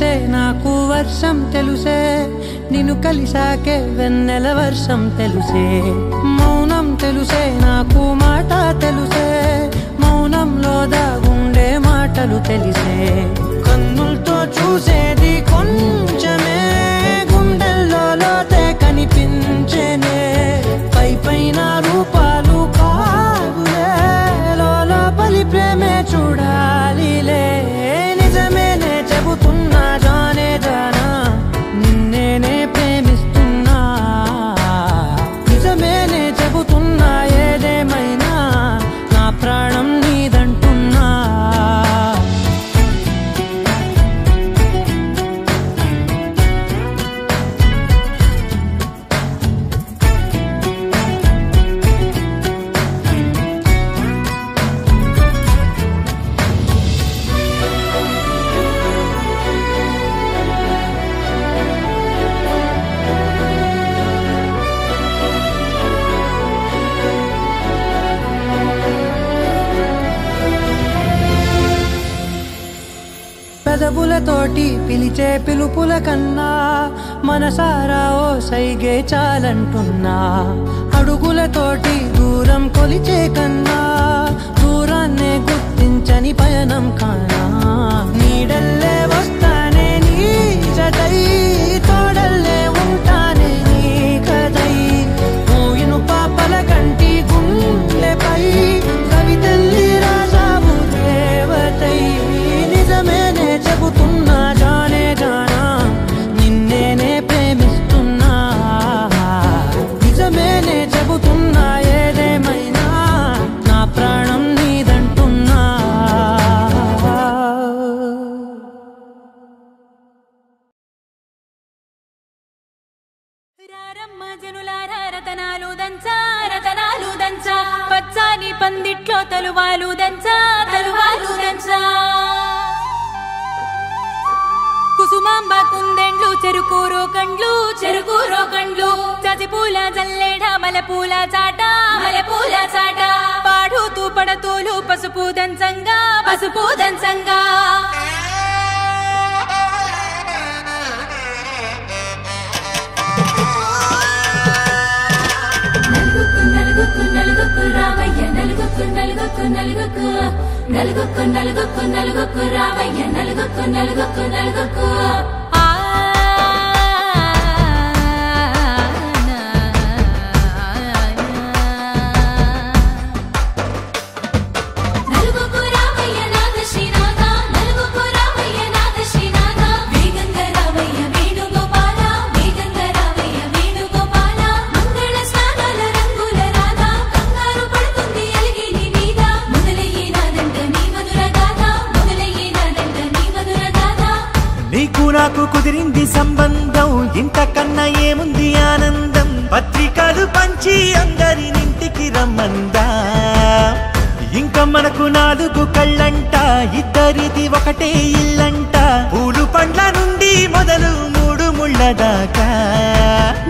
తెలుసే నాకు వర్షం తెలుసే నిన్ను కలిసాకే వెన్నెల వర్షం తెలుసే మౌనం తెలుసే నాకు మాట తెలుసే మౌనంలో దాగుండే మాటలు తెలిసే కన్నులతో చూసేది కొంచెమే గుండెల్లో లోతే కనిపించేనే పై పైన రూపాలు కాదులే లోపలి ప్రేమే చూడాలిలే నిజమేనే చెబుతున్నా జానే జానా నిన్నేనే ప్రేమిస్తున్నా నిజమేనే చెబుతున్నా ఏదేమైనా నా ప్రాణం నీదంటున్నా పెదవులతోటి పిలిచే పిలుపుల కన్నా మనసారా ఓ సైగే చాలంటున్నా అడుగులతోటి దూరం కొలిచే కన్నా దూరాన్నే గుర్తించని పయనం కానా నీడల్లే వస్తానే నీ జతై తోడల్లే ఉంటానే నీ కదై మూయిను పాపల కంటి గుండెపై కవితల్లి రాజావు దేవతై నిజమేనే చెబుతున్నా జానే జానా నిన్నేనే ప్రేమిస్తున్నా నిజమేనే చెబుతున్నా ఏదేమైనా నా ప్రాణం నీదంటున్నా రారమ్మ జనులారా రతనాలు దంచా రతనాలు దంచా పచ్చాని పందిట్లో తలువాలు దంచా తలువాలు దంచా కుసుమాంబ కుందెండ్లు చెరుకూరో కండ్లు చజిపూల జల్లేడ మలపూల చాట పాడుతూ పడతోలు పసుపు దంచంగా నలుగుకు రావయ్య నలుగుకు రావయ్య నలుగుకు నాకు కుదిరింది సంబంధం ఇంతకన్నా ఏముంది ఆనందం పత్రికలు పంచి అందరినింటికి రమ్మందా ఇంకా మనకు 4 కళ్ళంట ఇద్దరిది ఒకటే ఇల్లంట పూలు పండ్ల నుండి మొదలు 3 ముళ్ళ దాకా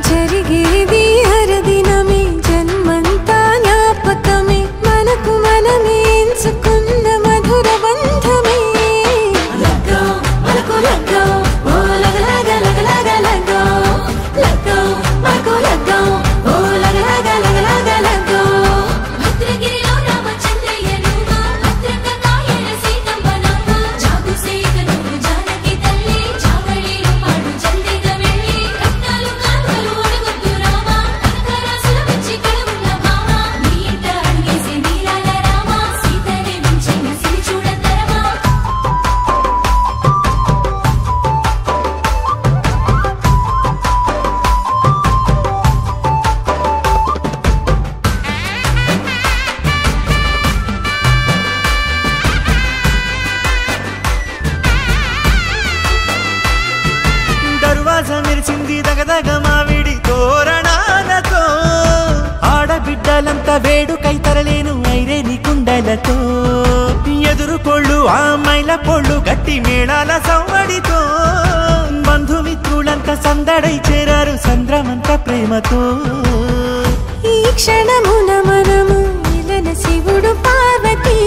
జరిగేది హరదినమే జన్మంతా జ్ఞాపకమే మనకు మనమే ఎంచుకున్న మధుర బంధమే మావిడి తోరణాలతో ఆడబిడ్డలంతా వేడుకై తరలేను ఐరేని కుండలతో ఎదురుకోళ్ళు ఆ మైల పొళ్ళు గట్టి మేళాల సవ్వడితో బంధుమిత్రులంతా సందడై చేరారు సంద్రమంతా ప్రేమతో ఈ క్షణమున మనము ఇలన శివుడు పార్వతి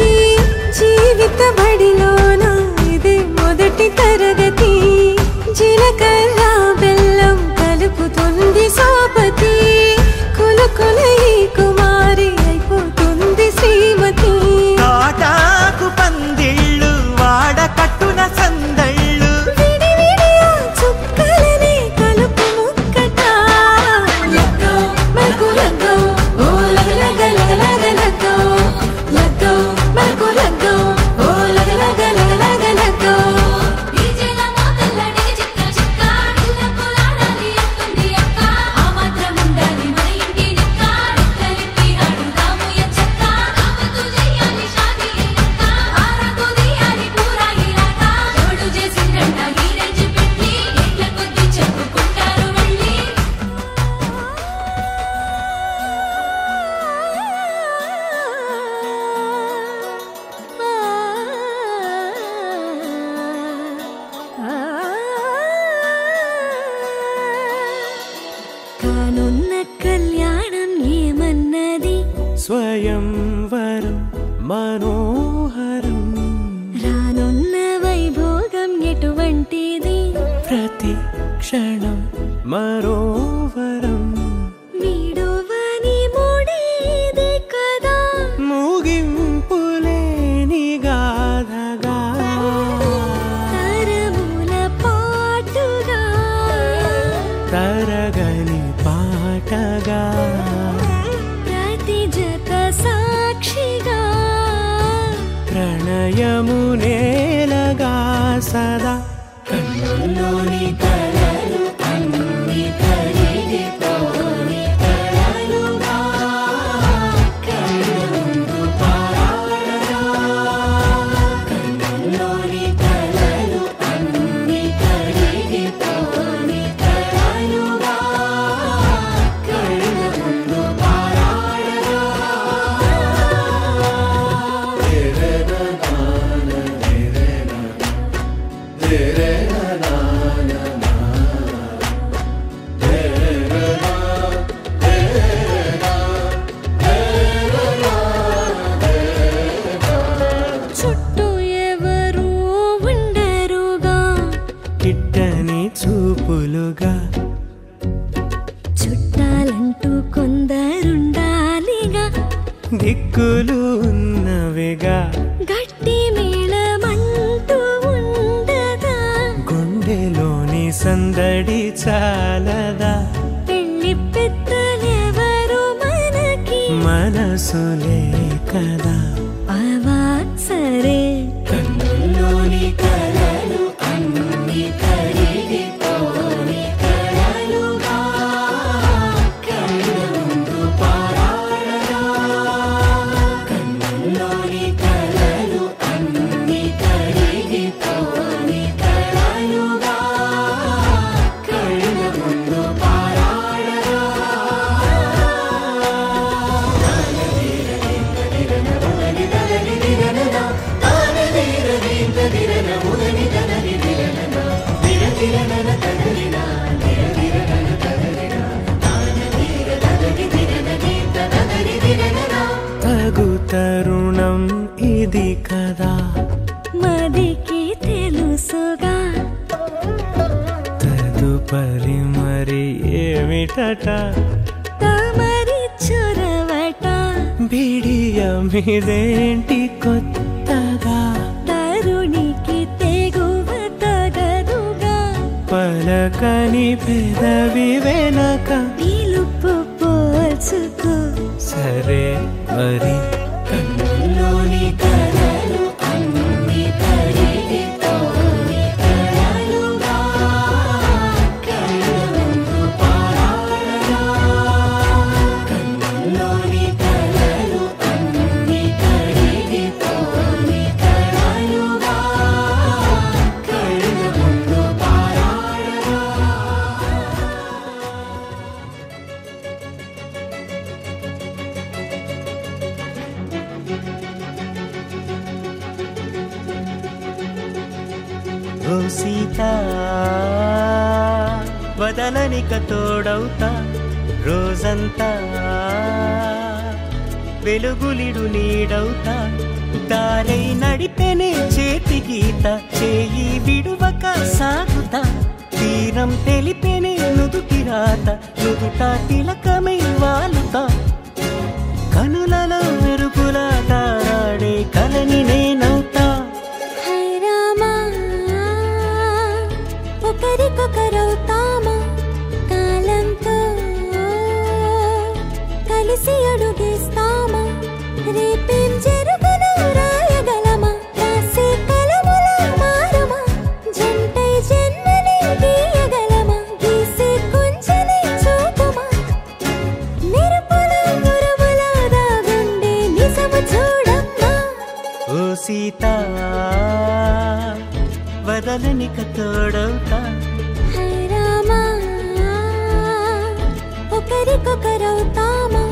జీవిత బడిలోన ఇది మొదటి తరగతి జీలకర్ర బెల్లం కలుపుతుంది సోపతి కులుకుల ఈ కుమారి అయిపోతుంది శ్రీమతి కాటాకు పందిళ్ళు వాడ కట్టున సందళ్ళు విడివిడియా చుక్కలని కలుపు ముక్కట లగ్గో మనకు లగ్గో ఓ లగ లగ లగ లగ లగ్గో లగ్గో మనకు లగ్గో ఓ లగ లగ లగ లగ లగ్గో కానున్న కళ్యాణం ఏమన్నది స్వయంవరం మనోహరం రానున్న వైభోగం ఎటువంటిది ప్రతి క్షణం మరోవరం వీడువని మూడేది కదా ముగింపులేని గాథగా తరముల పాటుగా తరగని పాటగా ప్రతి జత సాక్షిగా ప్రణయము నేలగా సదా కన్నుల్లోని కలలు అన్ని కరిగిపోని కలలుగా కన్నుందు పారాడగా కన్నుల్లోని కలలు అన్ని కరిగిపోని కలలుగా కన్నుందు పారాడగా చుట్టూ ఎవరు ఉండరుగా కిట్టని చూపులుగా చుట్టాలంటూ కొందరుండాలిగా దిక్కులు ఉన్నవిగా గట్టి మేళమంటూ ఉండదా గుండెలోని సందడి చాలదా పెళ్లి పెద్దలెవరు మనకి మనసులే కదా అవా సరే కన్నుల్లోని కలలు అన్ని కరిగిపోని కలలుగా కన్నుందు పారాడగా కన్నుల్లోని కలలు అన్ని కరిగిపోని కలలుగా కన్నుందు పారాడగా తగు తరుణం ఇది కదా మదికి తెలుసుగా తదుపరి మరి ఏమిటట తమరి చొరవట బిడియమిదేంటి కొత్తగా తరుణికి తెగువ తగదుగా పలకని పెదవి వెనక పిలుపు పోల్చుకో సరే మరి కన్నుల్లోని కలలు అన్ని కరిగిపోని కలలుగా కన్నుందు పారాడగా కన్నుల్లోని కలలు అన్ని కరిగిపోని కలలుగా కన్నుందు పారాడగా ఓ సీత వదలనిక తోడవుతా రోజంతా వెలుగులిడు నీడవుతా దారై నడిపెనే చేతి గీత చేయి విడువక సాగుతా తీరం తెలిపేనే నుదుటి రాత నుదుట తిలకమై వాలుతా కనులలో మెరుపులా తారాడే కలని నేనవుతా హై రామా ఒకరికొకరవుతామా కాలంతో కలిసి అడుగేస్తామా రేపేం జరుగునో రాయగలమా రాసే కలముల మారమా జంటై జన్మని గీయగలమా గీసే కొంచెని చూపుమా మెరుపుల మురముల దాగుండే నిజము చూడమ్మా ఓ సీత వదలనిక తోడవుతా హై రామా ఒకరికొకరవుతామా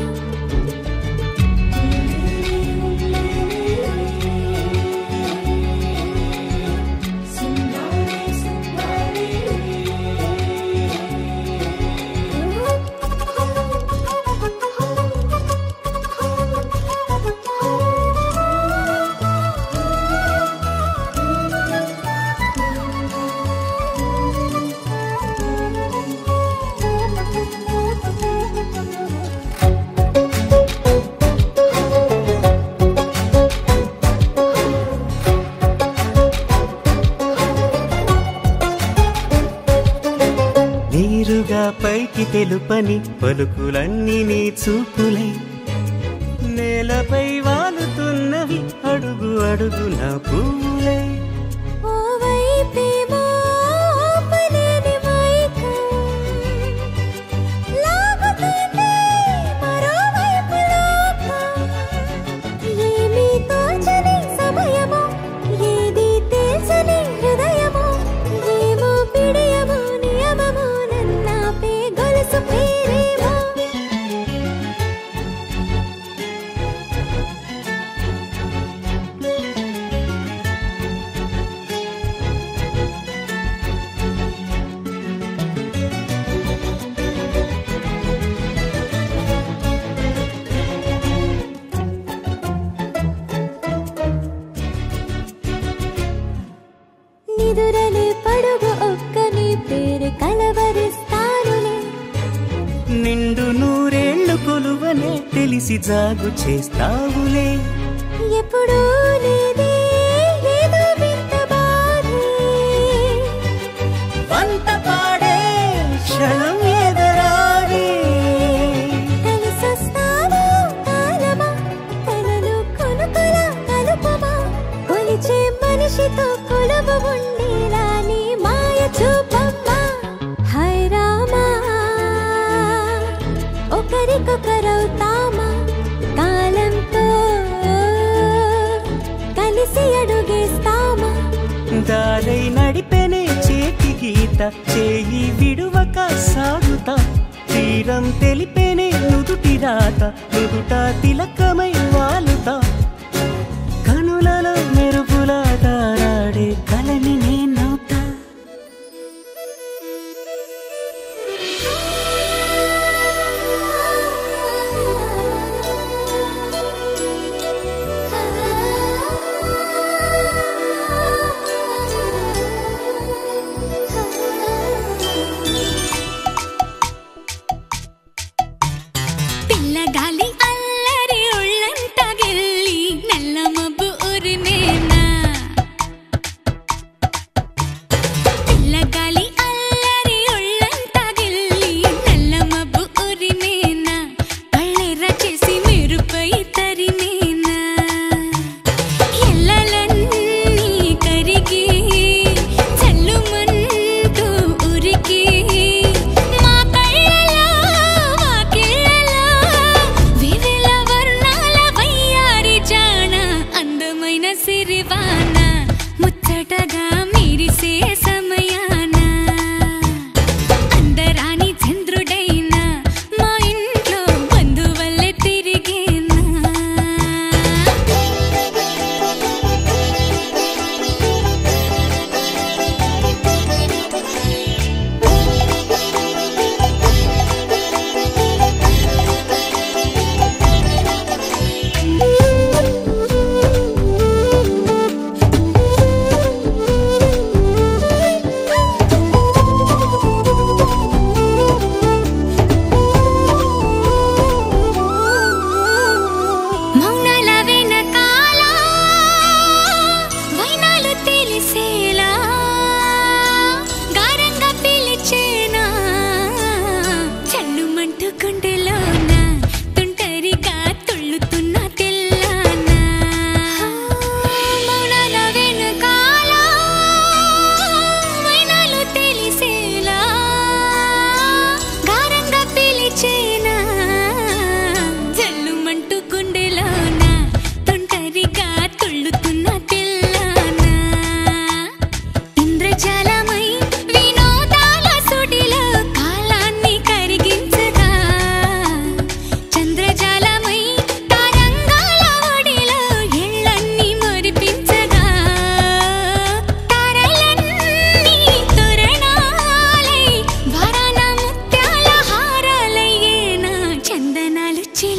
నీరుగా పైకి తెలుపని పలుకులన్నీ నీ చూపులై నేలపై వాలుతున్నవి అడుగు అడుగు నా పువ్వులై ఓ వైపేమో ఆపలేని మైకం లాగుతుంది మరోవైపు లోకం ఏమీ తోచని సమయమో ఏది తెలుసని హృదయమో ఏమో పిడియమో నియమమో నన్నాపే గొలుసు పేరేమో నిదురలే పడుగు ఒక్క నీ పేరు కలవరిస్తానులే నిండు నూరేళ్లు కొలువనే తెలిసి జాగు చేస్తావులే ఎప్పుడూ లేదే ఏదో వింత బాధే వంత పాడే క్షణం ఎదరాడే కలిసొస్తావో కాలమా కలలు కొనుకల కలుపమా కొలిచే మనిషితో కొలువు ఉండేలా నీ మాయ చూపమ్మా హై రామా ఒకరికొకరవుతామా కాలంతో కలిసి అడుగేస్తామా దారై నడిపెనే చేతి గీత చేయి విడువక సాగుతా తీరం తెలిపేనే నుదుటి రాత నుదుట తిలకమై వాలుతా కనులలో మెరుపులా తారాడే కలని నేనవుతా పిల్లగాలి అల్లరి ఒళ్ళంత గిల్లి నల్ల మబ్బు ఉరిమేనా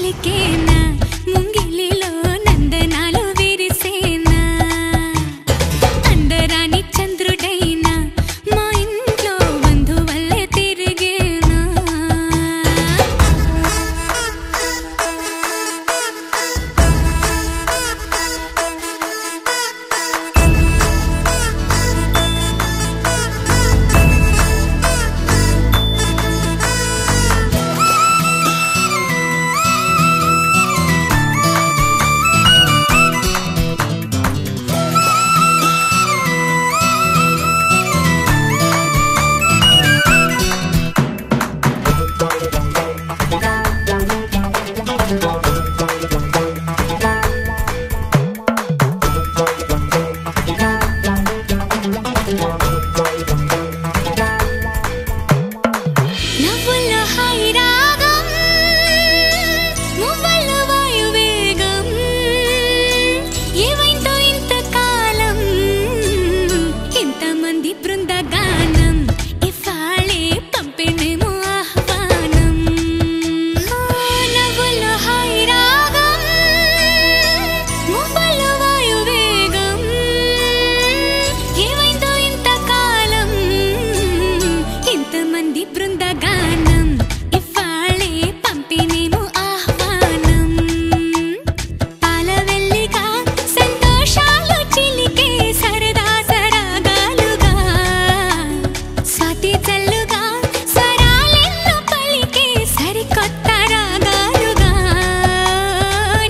చిలికేనా ముంగిలిలో నందనాలు విరిసేనా అందరాని చంద్రుడైనా మా ఇంట్లో బంధువల్లే తిరిగేనా నవ్వుల్లో హాయి రాగం మువ్వల్లో వాయువేగం ఏవైందో ఇంతకాలం ఇంతమంది బృందగానం ఇవాళే పంపిణేమో ఆహ్వానం నవ్వుల్లో హాయి రాగం మువ్వల్లో వాయువేగం ఏవైందో ఇంతకాలం ఇంతమంది బృందగానం ఇవాళే పంపిణేమో ఆహ్వానం పాలవెల్లిగా సంతోషాలు చిలికే సరదా సరాగాలుగా స్వాతి చల్లుగా స్వరాలెన్నో పలికే సరికొత్త రాగాలుగా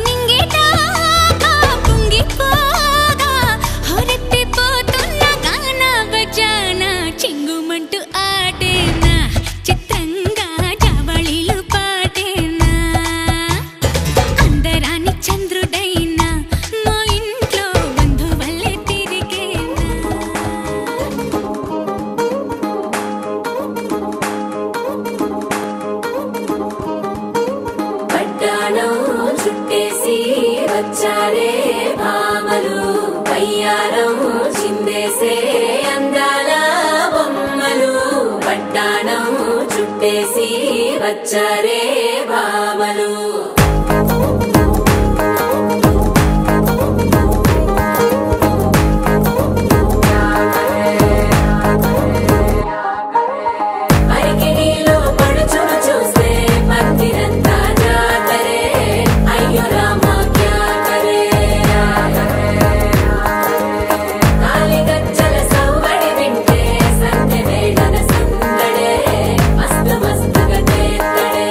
నింగిదాకా పొంగిపోగా హొరెత్తిపోతున్న గాన బజాన చింగుమంటూ ఆడేనా చిత్రంగా జావళిలు పాడేనా అందరాని చంద్రుడైనా మా ఇంట్లో బంధువల్లే తిరిగేనా పట్టాణం చుట్టేసి వచ్చారే భామలు పయ్యారం చిందేసే అందాల బొమ్మలు పట్టాణం చుట్టేసి వచ్చారే భామలు అరికిణీలో పడుచును చూస్తే పందిరంతా జాతరే అయ్యో రామా క్యా కరే కాలిగజ్జల సవ్వడి వింటే సందె వేళన సందడే మస్తు మస్తుగా చేత్తడే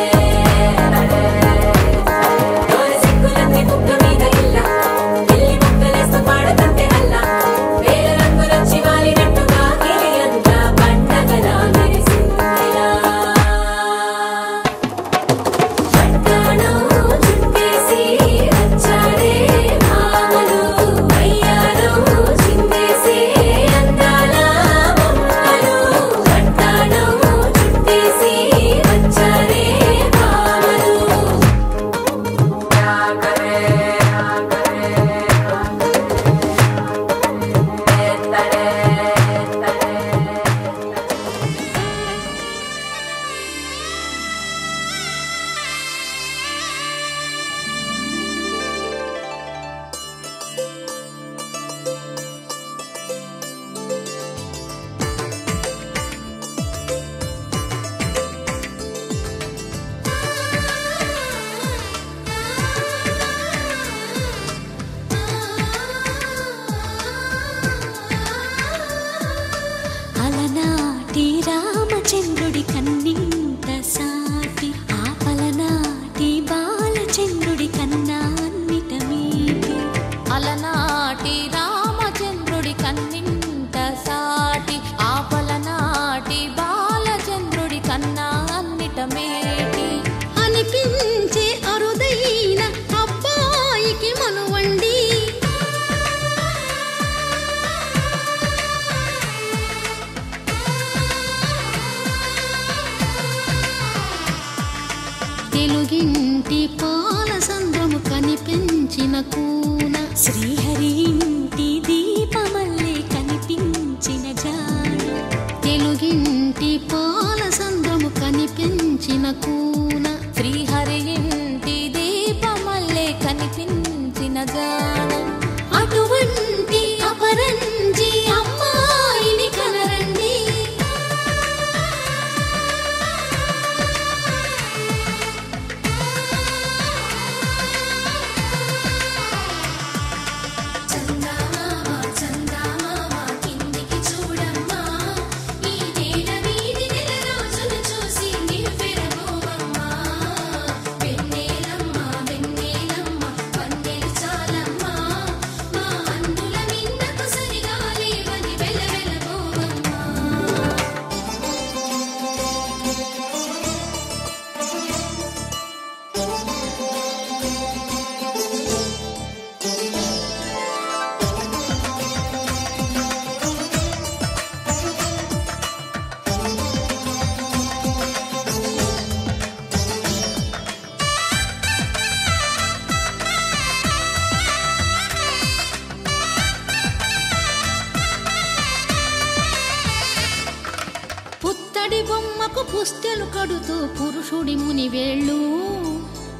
అమ్మకు పుస్తెలు కడుతూ పురుషుడి ముని వేళ్ళు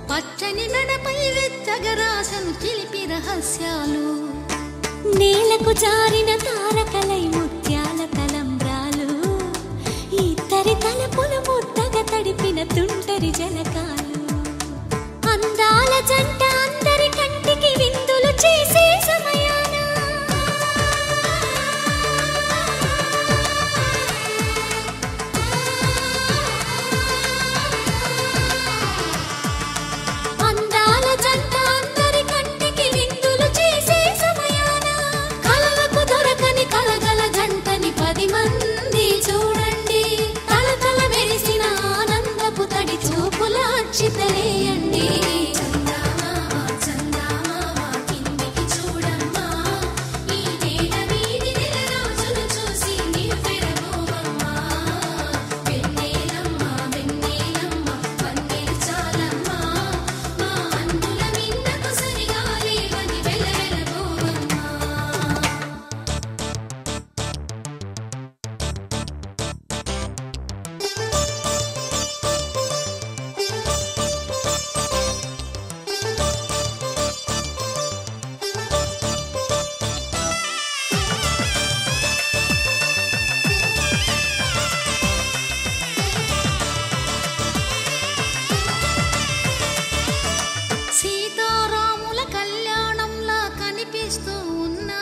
పచ్చని మెడపై వెచ్చగరాసను చిలిపి రహస్యాలు నేలకు జారిన తారకలై ముత్యాల తలంబ్రాలు ఇద్దరి తలపుల ముద్దగా తడిపిన తుంటరి జలకాలు అందాల జంట అందరి కంటికి విందులు చేసే సమయాన అందాల జంట అందరి కంటికి విందులు చేసే సమయాన కలలకు దొరకని కలగల జంటని 10 మంది చూడండి తలతల మెరిసిన ఆనందపు తడి చూపుల అక్షితలేయండి సీతారాముల కళ్యాణంలా కనిపిస్తూ ఉన్నా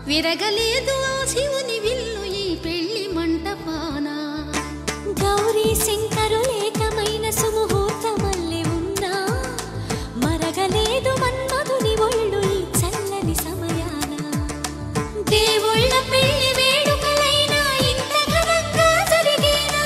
విరగలేదు ఆ శివుని విల్లు ఈ పెళ్లి మంటపాన గౌరీ శంకరులేకమైన సుముహూర్తమల్లె ఉన్నా మరగలేదు మన్మధుని ఒళ్ళు ఈ చల్లని సమయాన దేవుళ్ళ పెళ్లి వేడుకలైనా ఇంత ఘనంగా జరిగేనా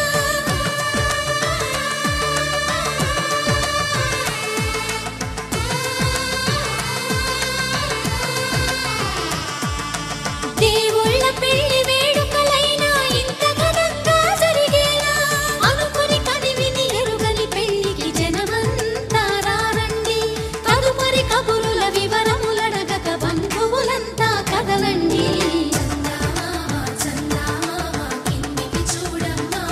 దేవుళ్ళ పెళ్లి వేడుకలైనా ఇంత ఘనంగా జరిగేనా అనుకుని కనివిని ఎరుగని పెళ్లికి జనమంతా రారండి తదుపరి కబురుల వివరములడగక బంధువులంతా కదలండి కిందికి చూడమ్మా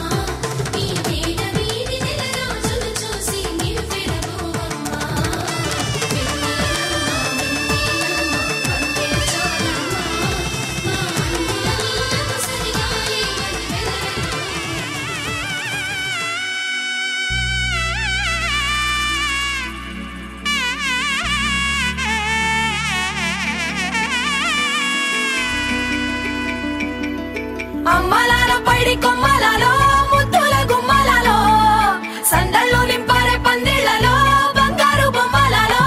ఈ వేడ వీధి నెల రోజులు చూసి నీవు పెరగోవమ్మా అమ్మలాల పైడి కొమ్మలలో ముద్దుల గుమ్మలలో సందళ్ళు నింపారే పందిళ్లలో బంగారు బొమ్మలలో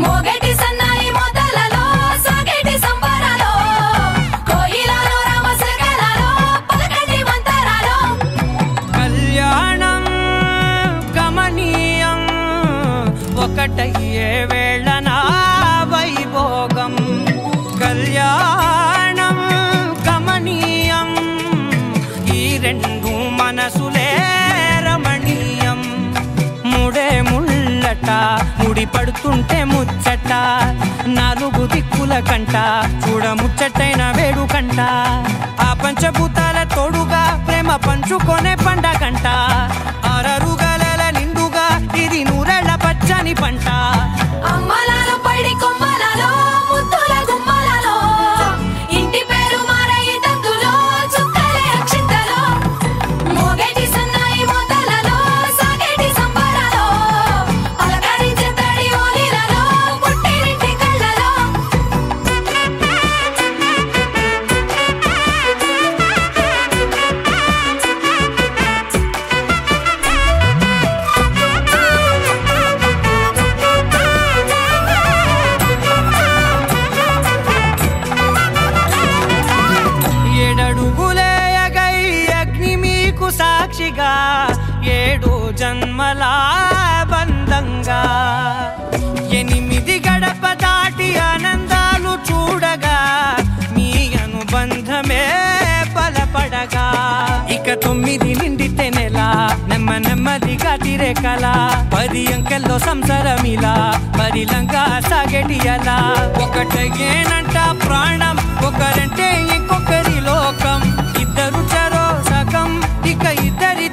మోగేటి సన్నాయి మొదలలో సాగేటి సంబరాలో కోయిలలో రామశకలలో పలకటి మంతరాలో కళ్యాణం గమనీయం ఒకటయ్యే వేళన వైభోగం కళ్యాణం గమనీయం ఈ రెండు మనసులే రమణీయం ముడే ముళ్ళట ముడి పడుతుంటే ముచ్చట 4 దిక్కుల కంట చూడ ముచ్చటైన వేడుకంట ఆ పంచభూతాల తోడుగా ప్రేమ పంచుకొనే పండగంట అరరుగలల నిండుగా ఇది 100 పచ్చని పంట అమ్మలాల పైడి కొమ్మలలో ముద్దుల గుమ్మలలో ఇంటి పేరు మారయి తందులో చుక్కలే అక్షింతలో మోగేటి సన్నాయి మొదలలో సాగేటి సంబరాలో పలకరించే తడి ఓలిలలో పుట్టినింటి కళ్ళలో ఏడడుగులేయగై అగ్ని మీకు సాక్షిగా 7 జన్మల బంధంగా 8 గడప దాటి ఆనందాలు చూడగా మీ అనుబంధమే బలపడగా ఇక 9 నిండితే నెల నెమ్మదిగా తిరేకల 10 అంకెల్లో సంసారమిలా పరిలంగా సాగేటి అలా ఒకటేనంట ప్రాణం ఒకరంటే ఇంకొకరి లోకం ఇద్దరు చరో సగం ఇక ఇద్దరి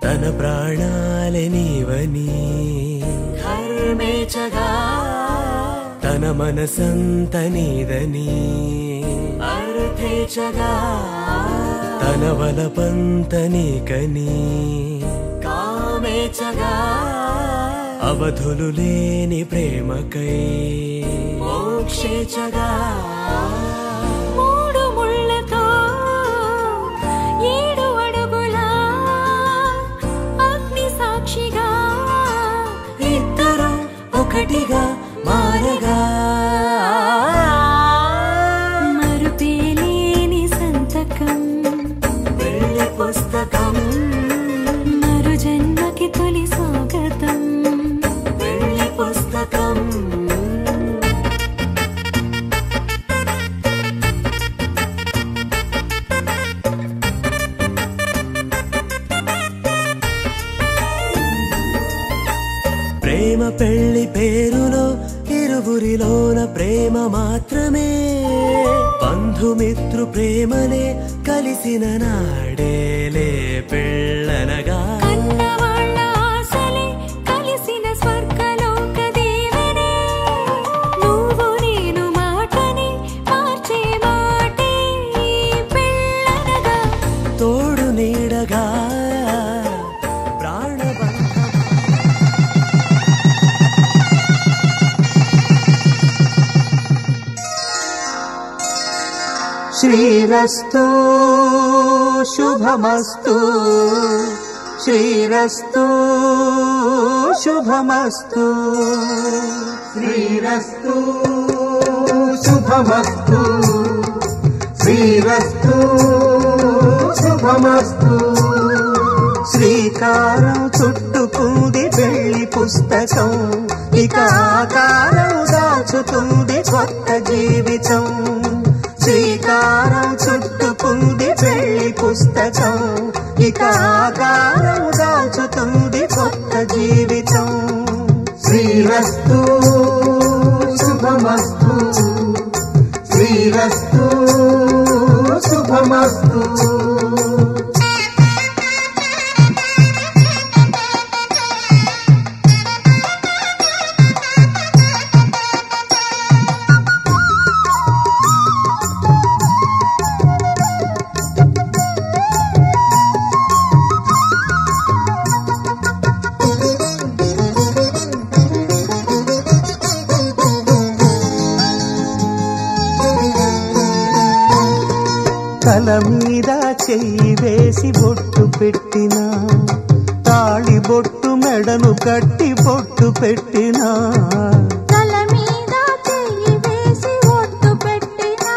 తన ప్రాణాలే నీవని ధర్మేచగా తన మనసంత నీదని అర్థేచగా తన వలపంత నీకని కామేచగా అవధులు లేని ప్రేమకై మోక్షేచగా మూడు ముళ్ళతో 7 అడుగుల అగ్ని సాక్షిగా ఇద్దరు ఒకటిగా మారగా మరుపేలేని సంతకం వెళ్ళి పుస్తకం మరు జన్మకి తొలి స్వాగతం వెళ్ళి పుస్తకం ప్రేమ పెళ్లి పేరులో ఇరువురిలోన ప్రేమ మాత్రమే బంధుమిత్రు ప్రేమనే కలిసిన నాడేలే పెళ్ళనగా కన్నవాళ్ళ ఆశలే కలిసిన స్వర్గలోక దీవెనే నువ్వు నేను మాటని మార్చే మాటే పెళ్ళనగా తోడు నీడగా ప్రాణబంధం శ్రీరస్తు శుభమస్తు శ్రీరస్తు శుభమస్తు శ్రీరస్తు శుభమస్తు శ్రీరస్తు శుభమస్తు శ్రీకారం చుట్టుకుంది పెళ్లి పుస్తకం ఇక ఆకారం దాచుతుంది కొత్త జీవితం శ్రీకారం చుట్టుకుంది పెళ్లి పుస్తకం ఇక ఆకారం దాచుతుంది కొత్త జీవితం శ్రీరస్తు శుభమస్తు శ్రీరస్తు శుభమస్తు తల మీద చెయ్యి వేసి బొట్టు పెట్టినా తాళి బొట్టు మెడను కట్టి బొట్టు పెట్టినా తల మీద చెయ్యి వేసి ఒట్టు పెట్టినా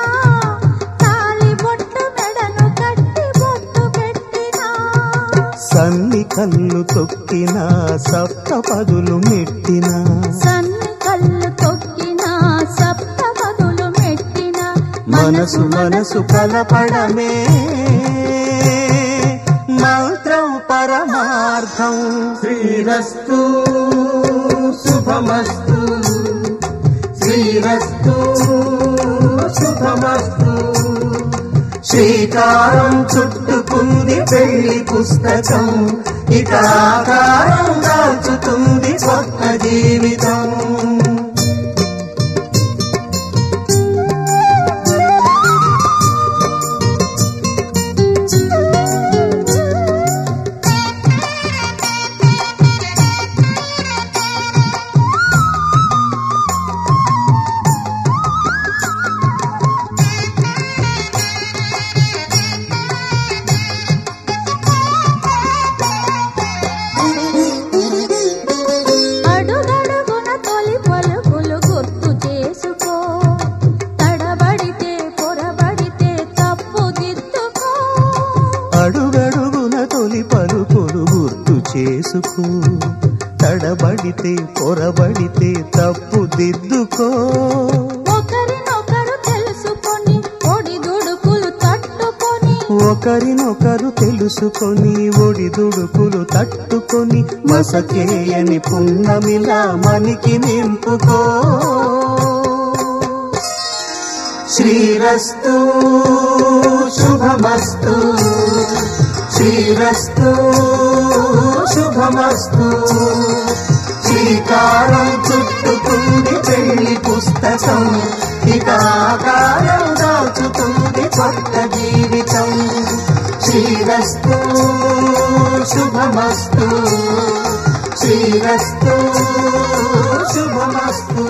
తాళి బొట్టు మెడను కట్టి బొట్టు పెట్టినా సన్ని కళ్ళు తొక్కినా సప్త పదులు మెట్టినా సన్ని కళ్ళు తొక్కినా సప్త పదులు మెట్టినా మనసు మనసు కలపడమే మంత్రం పరమార్థం శ్రీరస్తు శుభమస్తు శ్రీరస్తు శుభమస్తు శ్రీకారం చుట్టుకుంది పెళ్లి పుస్తకం ఇక ఆకారం దాచుతుంది కొత్త జీవితం అడుగడుగున తొలి పలుకులు గుర్తు చేసుకో తడబడితే పొరబడితే తప్పు దిద్దుకో అడుగడుగున తొలి పలుకులు గుర్తు చేసుకో తడబడితే పొరబడితే తప్పు దిద్దుకో ఒకరినొకరు తెలుసుకొని ఒడిదుడుకులు తట్టుకొని ఒకరినొకరు తెలుసుకొని ఒడిదుడుకులు తట్టుకొని మసకేయని పున్నమిలా మనికి నింపుకో శ్రీరస్తు శుభమస్తు శ్రీరస్తు శుభమస్తు. శ్రీకారం చుట్టుకుంది పెళ్లి పుస్తకం, ఇక ఆకారం దాచుతుంది కొత్త జీవితం. శ్రీరస్తు శుభమస్తు, శ్రీరస్తు శుభమస్తు.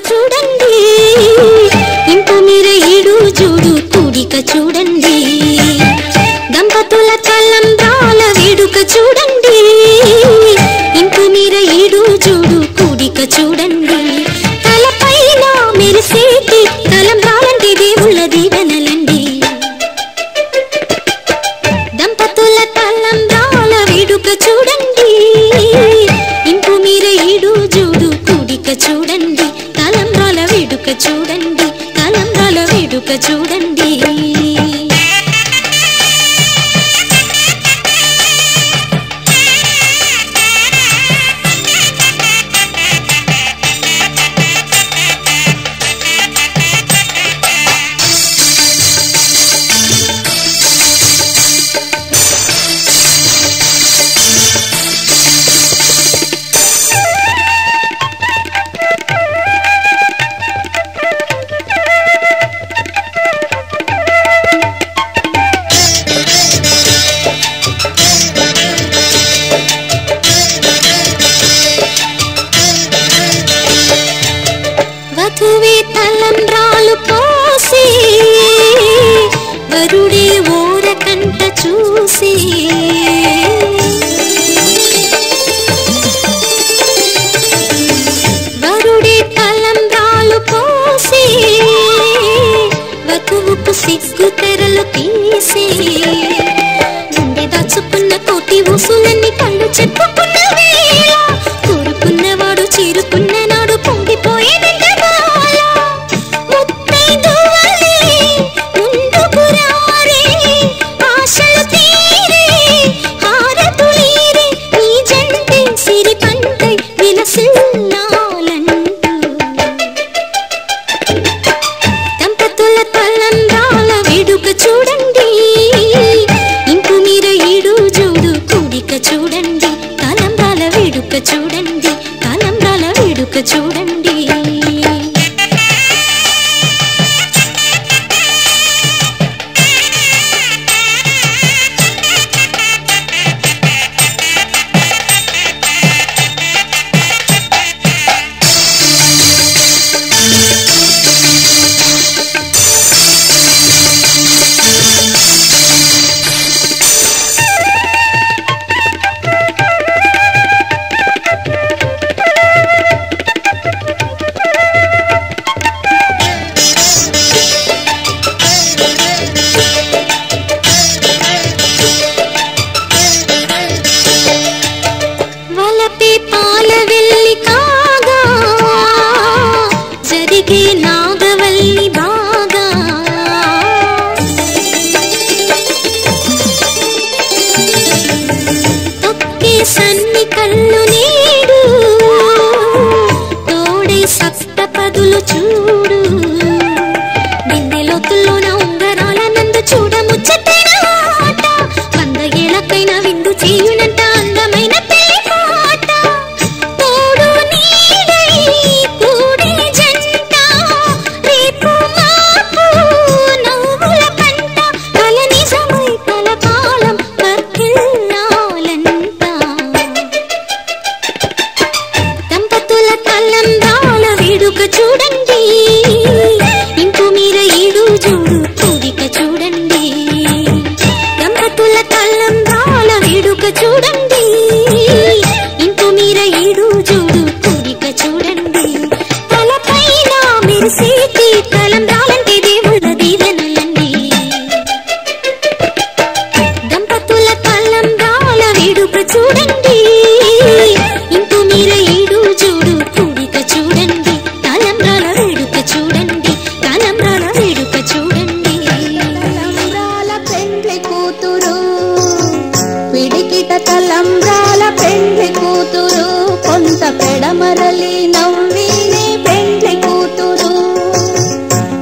చూడండి, ఇంపు మీర ఈడు జోడు కూడిక చూడండి, దంపతుల తలంబ్రాల వేడుక చూడండి, ఇంపు మీర ఈడు జోడు కూడిక చూడండి, తలపైన మెరిసేటి తలంబ్రాలంటి దేవుళ్ళ దీవెనలండి, దంపతుల తలంబ్రాల వేడుక చూడండి, ఇంపు మీర ఈడు జోడు కూడిక చూడండి, తలంబ్రాల వేడుక చూడండి, తలంబ్రాల వేడుక చూడండి. వధువే తలంబ్రాలు పోసి వరుడే ఓరకంట చూసి, వరుడే తలంబ్రాలు పోసి వధువుకు సిగ్గు తెరలు తీసి, గుండె దాచుకున్న కోటి ఊసులన్నీ కళ్ళు చెప్పుకున్న వేళ, కోరుకున్నవాడు చేరుకున్న నాడు పొంగిపోయేది చూడండి, ఇంపు మీర ఈడు జోడు కూడిక చూడండి, తలంబ్రాల వేడుక చూడండి, తలంబ్రాల వేడుక చూడండి. వలపే పాల వెల్లి కాగా జరిగే నాగవల్లి బాగా, తొక్కే సన్ని కళ్ళు నీడు తోడై సప్తపదులు చూడు, బిందెలోతుల్లోన ఉంగరాల నందు చూడ ముచ్చటైన ఆట, 100 ఏళ్లకైనా విందు చేయునంట అందమైన చూడండి, ఇంపు మీర ఈడు జోడు కూడిక చూడండి, దంపతుల తలంబ్రాల వేడుక చూడండి, ఇంపు మీర ఈడు జోడు కూడిక చూడండి, తలపైన మెరిసేటి తలంబ్రాలంటి దేవుళ్ళ దీవెనలండి, దంపతుల తలంబ్రాల వేడుక చూడండి, ఇంపు మీర ఈడు జోడు కూడిక చూడండి, తలంబ్రాల వేడుక చూడండి, తలంబ్రాల వేడుక చూడండి. తలంబ్రాల పెండ్లి కూతురు, పిడికిట తలంబ్రాల పెండ్లి కూతురు, కొంత పెడమరలి నవ్వినే పెండ్లి కూతురు,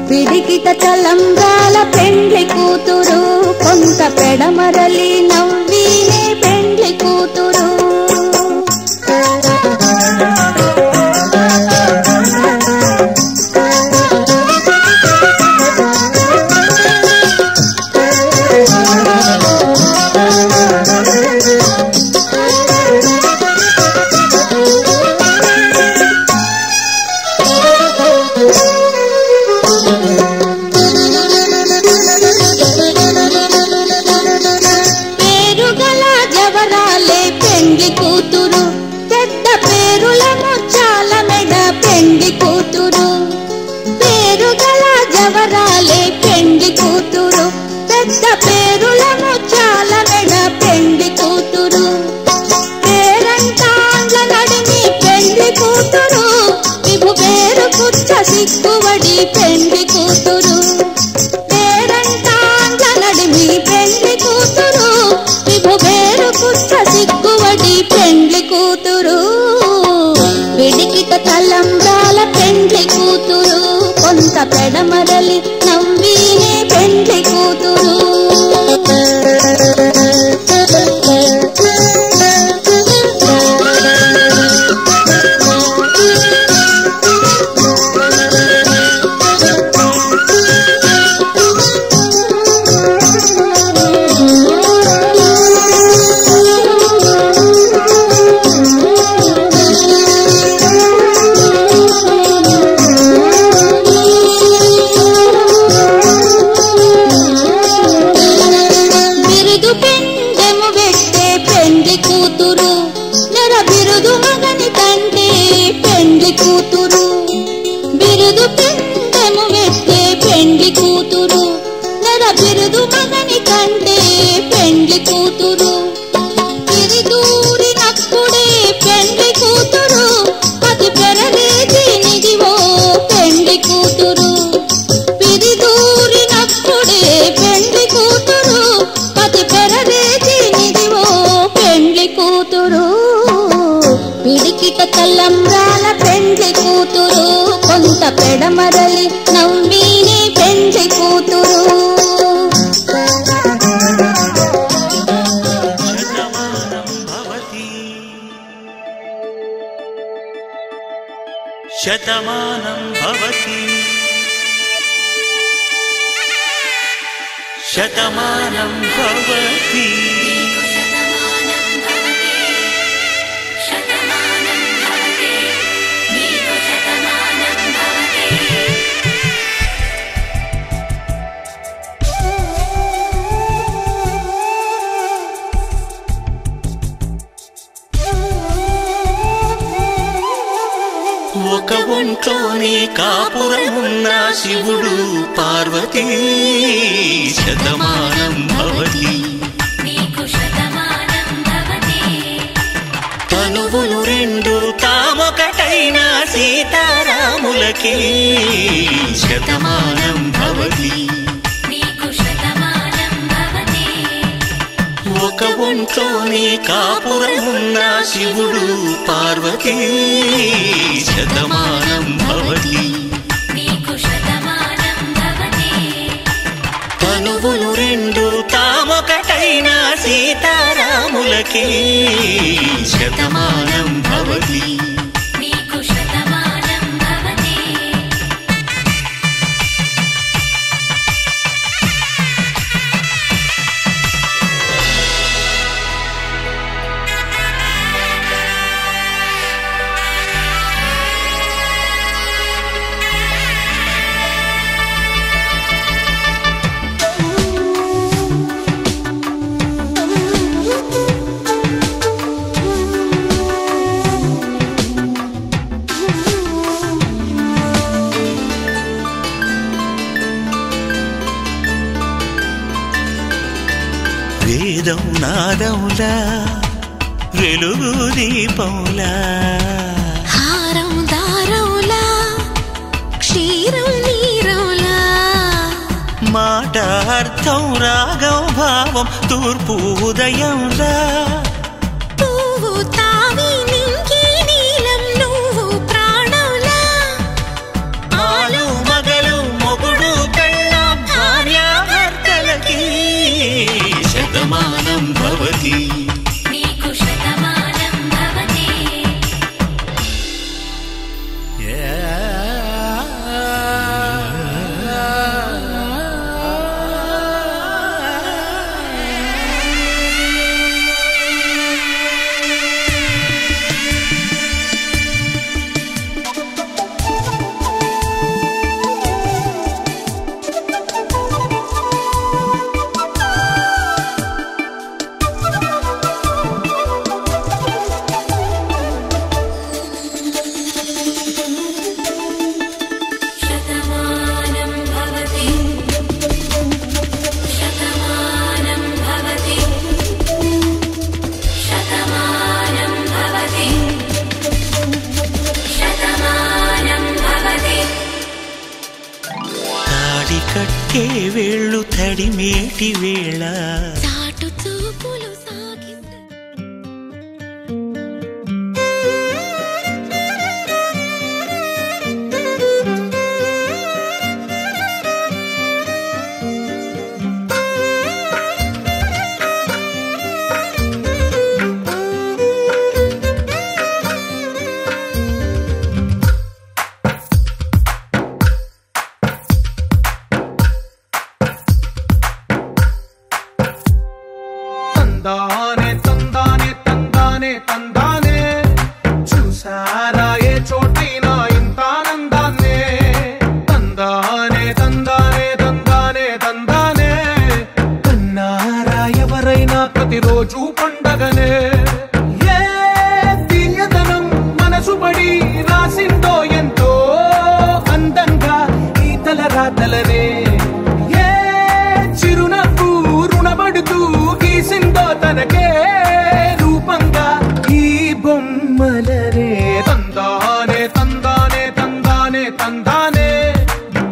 పిడికిట తలంబ్రాల పెండ్లి కూతురు, కొంత పెడమరలి నవ్వినే పెండ్లి కూతురు. సిగ్గువడి పెండ్లి కూతురు పేరంటాండ్ల నడిమి పెండ్లి కూతురు విభు వేరు పుట్ట సిగ్గువడి పెండ్లి కూతురు పిడికిట తలంబ్రాల పెండ్లి కూతురు కొంత పెడమరలి నవ్వీనే పెండ్లి కూతురు తలంబ్రాల పెండ్లి కూతురు కొంత పెడమరలి నవ్వీనే పెండ్లి కూతురు శతమానం భవతి శతమానం భవతి ఒక ఒంట్లోనే కాపురమున్న శివుడు పార్వతీ శతమానం భవతి తనువులు రెండు తామొకటైన సీతారాములకి శతమానం భవతి ఒక ఒంట్లోనే కాపురమున్న శివుడు పార్వతీ శతమానం భవతి తనువులు రెండు తామొకటైన సీతారాములకి శతమానం భవతి వేదం నాదములా వెలుగు దీపములా హారం దారములా క్షీరం నీరములా మాట అర్థం రాగం భావం తూర్పు ఉదయంలా పువ్వు తావి నింగి నీలం నువ్వు ప్రాణంలా ఆలు మగలు మొగుడు పెళ్ళాం భార్యాభర్తలకి శతమానం భవతి తాకే వేళ్ళు తడిమేటి వేళ చాటు చూపులు సాగి తందానే తందానే తందానే తందానే చూసారా ఏ చోటైనా ఇంత ఆనందాన్నే తందానే తందానే తందానే తందానే కన్నారా ఎవరైనా ప్రతిరోజు పండగనే ఏ తీయదనం మనసు పడి రాసిందో ఎంతో అందంగా ఈ తలరాతలనే ఏ చిరునవ్వు రుణపడుతూ గీసిందో తనకే రూపంగా ఈ బొమ్మలనే తందానే తందానే తందానే తందానే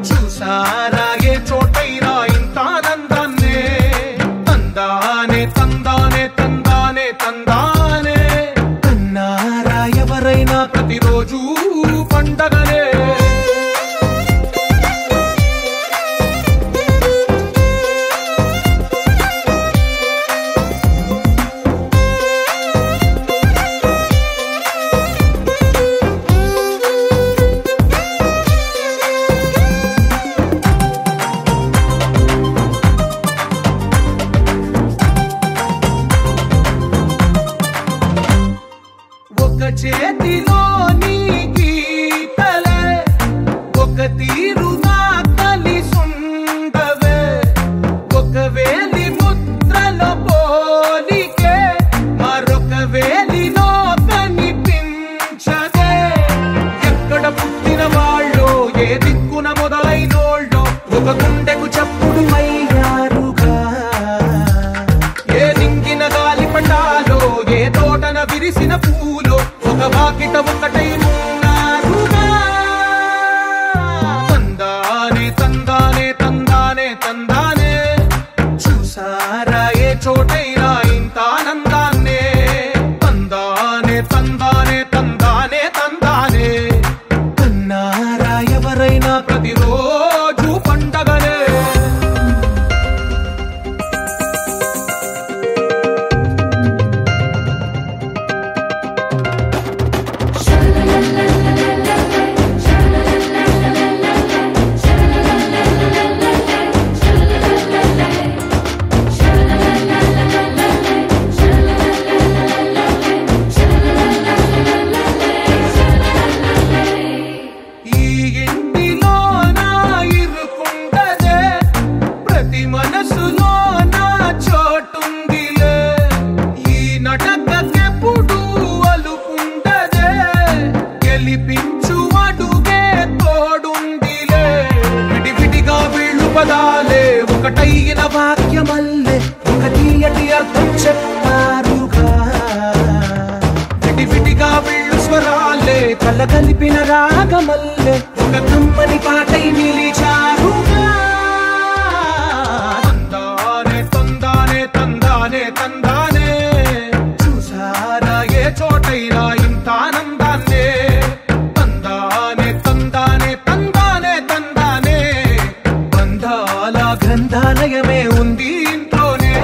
చూసారా ఏ చోటైనా ఇంత ఆనందాన్నే తందానే తందానే తందానే తందానే కన్నారా ఎవరైనా ప్రతిరోజు పండగనే ఒక చేతిలో నీ గీతలే ఒక తీరుగా కలిసుండవే ఒక వేలి ముద్రలో పోలికే మరొక వేలిలో కనిపించదే ఎక్కడ పుట్టిన వాళ్ళో ఏ దిక్కున మొదలైనోళ్ళో ఒక గుండెకు చప్పుడు అయ్యారుగా ఏ నింగిన గాలి పటాలో ఏ తోటన విరిసిన పూలో ఒక వాకిట ఒకటై ఉన్నారుగా తందానే తందానే తందానే తందానే చూసారా ఏ చోటైనా ఇంత ఆనందాన్నే తందానే తందానే తందానే తందానే కన్నారా ఎవరైనా ప్రతిరోజు పండగనే ఈ ఇంటిలో నా ఇరుకుండదే ప్రతి మనసులో నా చోటుందిలే ఈ నటకెప్పుడు అలుకుండదే గెలిపించు అడుగే తోడుందిలే విడివిడిగా వీళ్ళు పదాలే ఒకటైన వాక్యమల్లే ఒక తీయటి అర్థం చెప్పారుగా విడివిడిగా వీళ్ళు స్వరాలే కలగలిపిన రాగమల్లే ఒక కమ్మని పాటై నిలిచారుగా తందానే తందానే తందానే తందానే చూసారా ఏ చోటైనా ఇంత ఆనందాన్నే తందానే తందానే తందానే తందానే బంధాల గ్రంథాలయమే ఉంది ఇంట్లోనే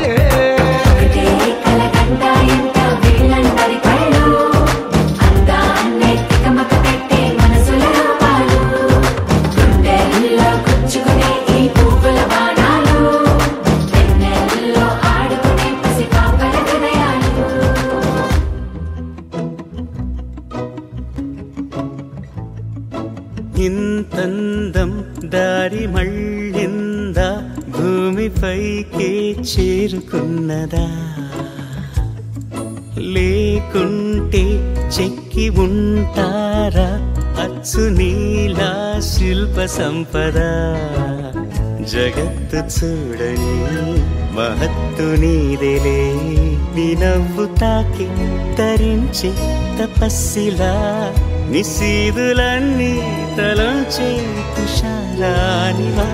ఇంతందం దారి మళ్ళిందా భూమిపైకే చేరుకున్నదా లేకుంటే చెక్కి ఉంటారా అచ్చు నీలా శిల్ప సంపద జగత్తు చూడని మహత్తు నీదేలే నీ నవ్వు తాకి తరించి తపస్సిలా నిశీదులన్నీ తలంచే తుషారానివా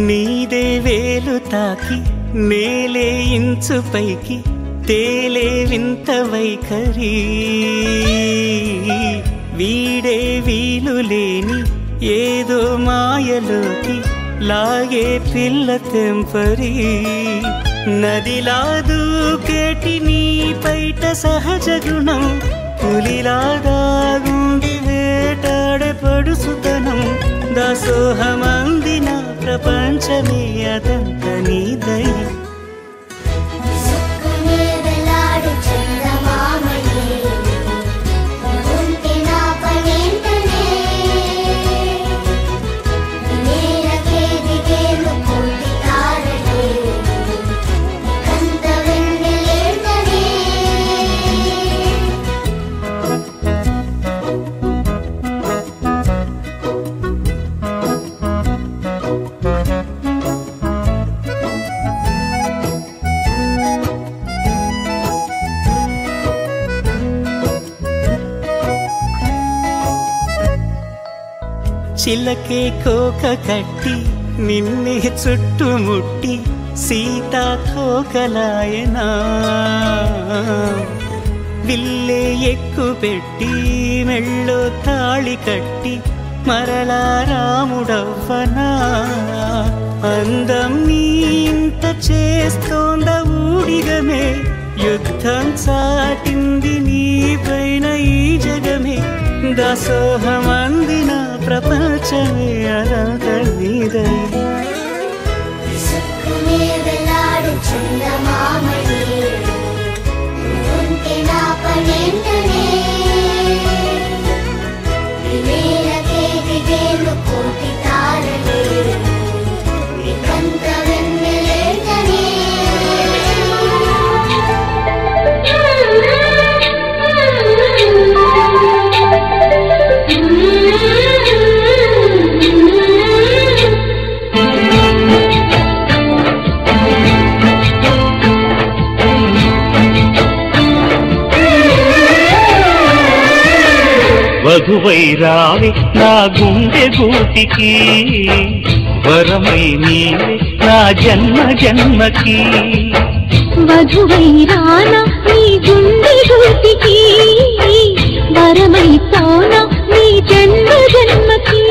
నీదే వేలు తాకి నేలే ఇంచు పైకి తేలే వింత వైఖరి వీడే వీలు లేని ఏదో మాయలోకి లాగే పిల్ల తెంపరి నదిలా దూకేటి నీ పైట సహజ గుణం పులిలాగా గుండి వేటాడే పడుసుతనం దాసోహమందిన ప్రపంచమే అదంత నీదై చిలకే కోక కట్టి నిన్నే చుట్టుముట్టి సీతాకోకలాయనా విల్లే ఎక్కు పెట్టి మెళ్ళో తాళి కట్టి మరలా రాముడవ్వనా అందం నీ ఇంత చేస్తోంద ఊడిగమే యుద్ధం చాటింది నీ పైన ఈ జగమే దాసోహమందిన ప్రపంచమే అదంత నీదై వధువై రావి నా గుండె గూటికి వరమై నీవే నా జన్మ జన్మకి వధువై రానా నీ గుండె గూటికి వరమై పోనా నీ జన్మ జన్మకి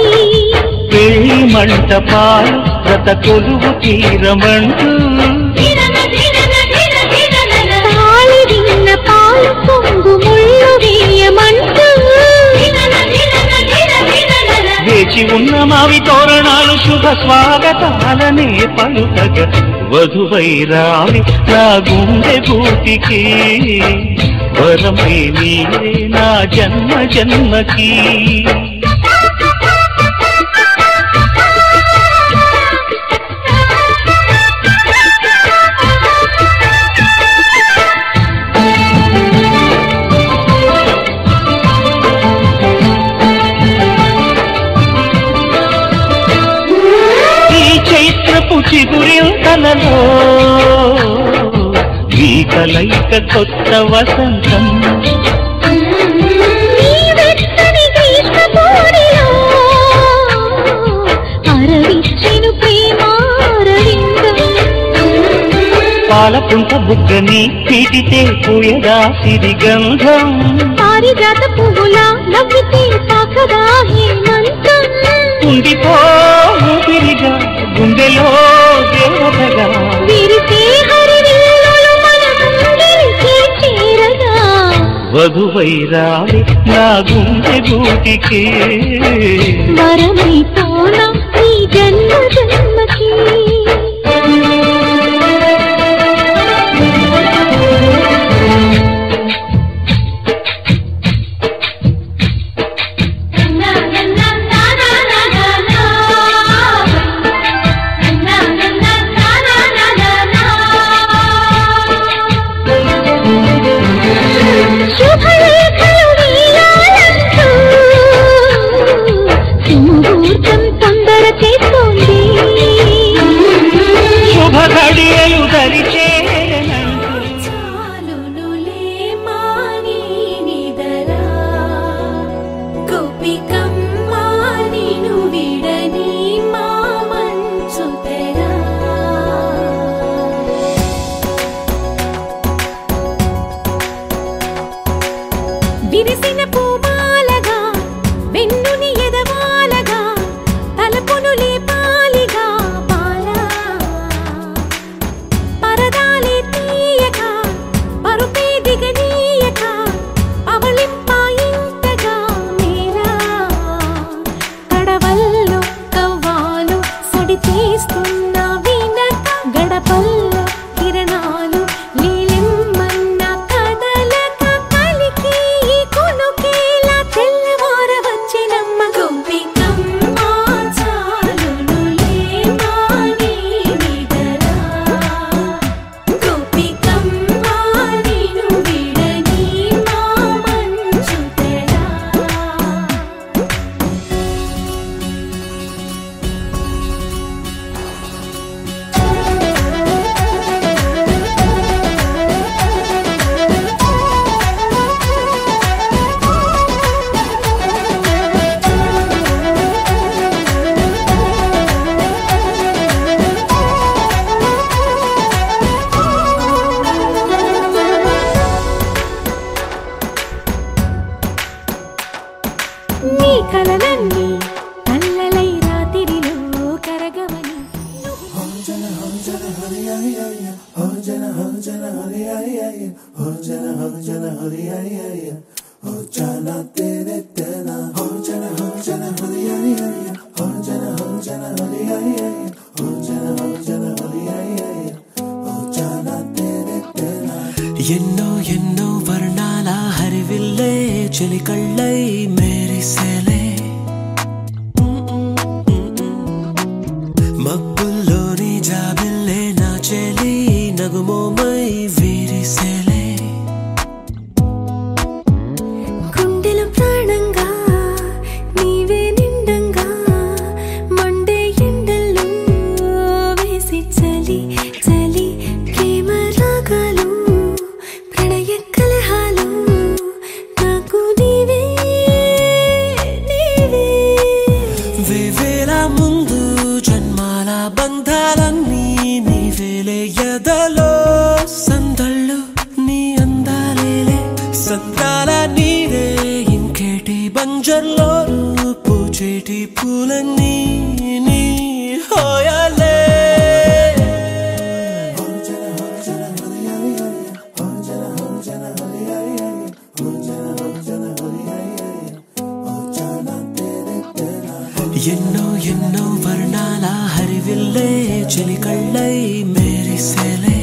పెళ్లి మంటపాలు గత కొలువు తీరమంటూ తాళి విన్న పాలు పొంగు ముళ్ళు వేయమంటూ వేచి ఉన్న మావి తోరణాలు శుభ స్వాగతాలనే పలుకగ వధువై రావి నా గుండె గూటికి వరమై నీవే నా జన్మ జన్మకి చిగురింతలలో ఈ కలయిక కొత్త వసంతం అరవిచ్చెను ప్రేమారవిందం పాలపుంట బుగ్గని పీటితే పూయదా సిరిగంధం పారిజాత పువ్వులా నవ్వితే పాకదా హేమంతం ఉండిపో ఊపిరిగా గుండెలో దేవతగా విరిసే హరివిల్లులు మన ముంగిలికి చేరగా వధువై రావి నా గుండె గూటికి వరమై పోనా ఈ జన్మ జన్మకి ముహూర్తం తొందర చేస్తోంది విరిసిన పూమాలగా వెన్నుని ఎదవాలగా తలపును లేపాలిగా బాలా పరదాలే తీయక పరుపే దిగనీయక అవలింపాయింతగా మేలా కడవల్లో కవ్వాలు సడి తీస్తున్న వినక గడపల్లో కిరణాలు లీలెమ్మన్న కదలక కలికి ఈ కొనుకేలా తెల్లవార వచ్చినమ్మ గోపికమ్మ చాలునులే మాని విడరా గోపికమ్మ నిను విడని మా మంచు తెరా నీ కలలన్నీ కల్లలై రాత్రిలో కరగవని ఎన్నో ఎన్నో వర్ణాల హరివిల్లే చెలికళ్ళై మేరిసేలే మబ్బుల్లోని జాబిల్లే నా చెలి నగుమోమై వీరిసేలే గుండెలో ప్రాణంగా నీవే నిండంగా మండే ఎండల్లో వేసి చలి చలి ప్రేమ రాగాలు ప్రణయ కలహాలు నాకు నీవే నీవే వేవేల ముందు జన్మాల బంధాలన్నీ నీవేలే ఎదలో సందళ్ళు నీ అందాలేలే సంతాల నీరే ఇంకేటి బంజర్లో పూచేటి పూలన్నీ నీ హోయాలే ఎన్నో ఎన్నో వర్ణాల హరివిల్లే చెలికళ్ళై మేరిసేలే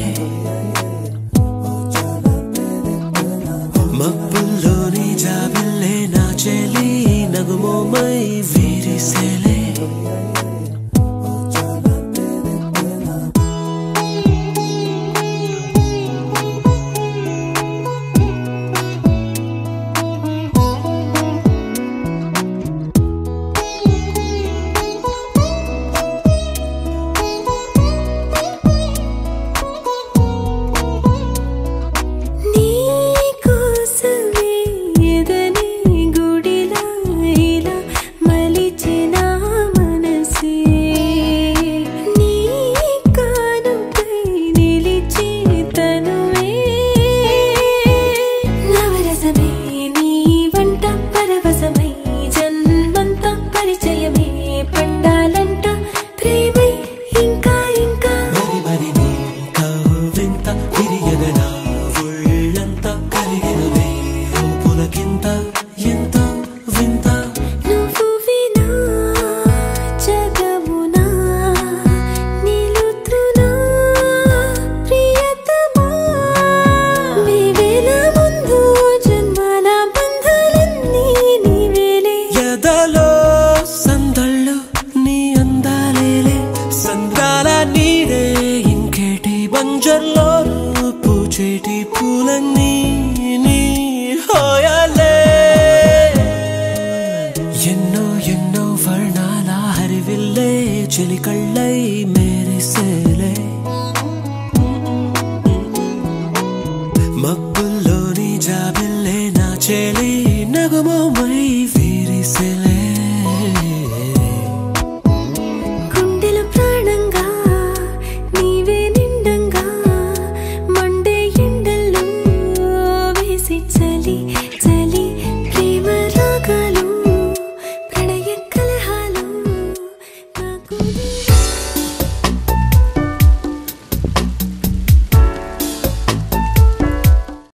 మబ్బుల్లోని జాబిల్లే నా చెలి నగుమోమై వీరిసేలే నీ కోసమే ఎదని గుడిలా ఇలా మలిచిన మనసే నీ కానుకై నిలిచి తనువే నవరసమే నీ వంట పరవశమై జన్మంత పరిచయమే పండాలంట ప్రేమై ఇంకా ఇంకా మరి మరి నీ కవ్వింత విరియగనా ఒళ్ళంత కలిగినవే పులకింత ఎంత వింత నువ్వు వినా జగమునా నిలుతునా ప్రియతమా వేవేల ముందు జన్మాల బంధాలన్నీ నీవేలే ఎదలో సందళ్ళు నీ అందాలేలే సంద్రాల నీరే ఇంకేటి బంజర్లో పూచేటి పూలన్నీ నీ హోయాలే ఎన్నో ఎన్నో వర్ణాల హరివిల్లే చెలికళ్ళై మేరిసేలే మబ్బుల్లోని జాబిల్లే నా చెలి నగుమో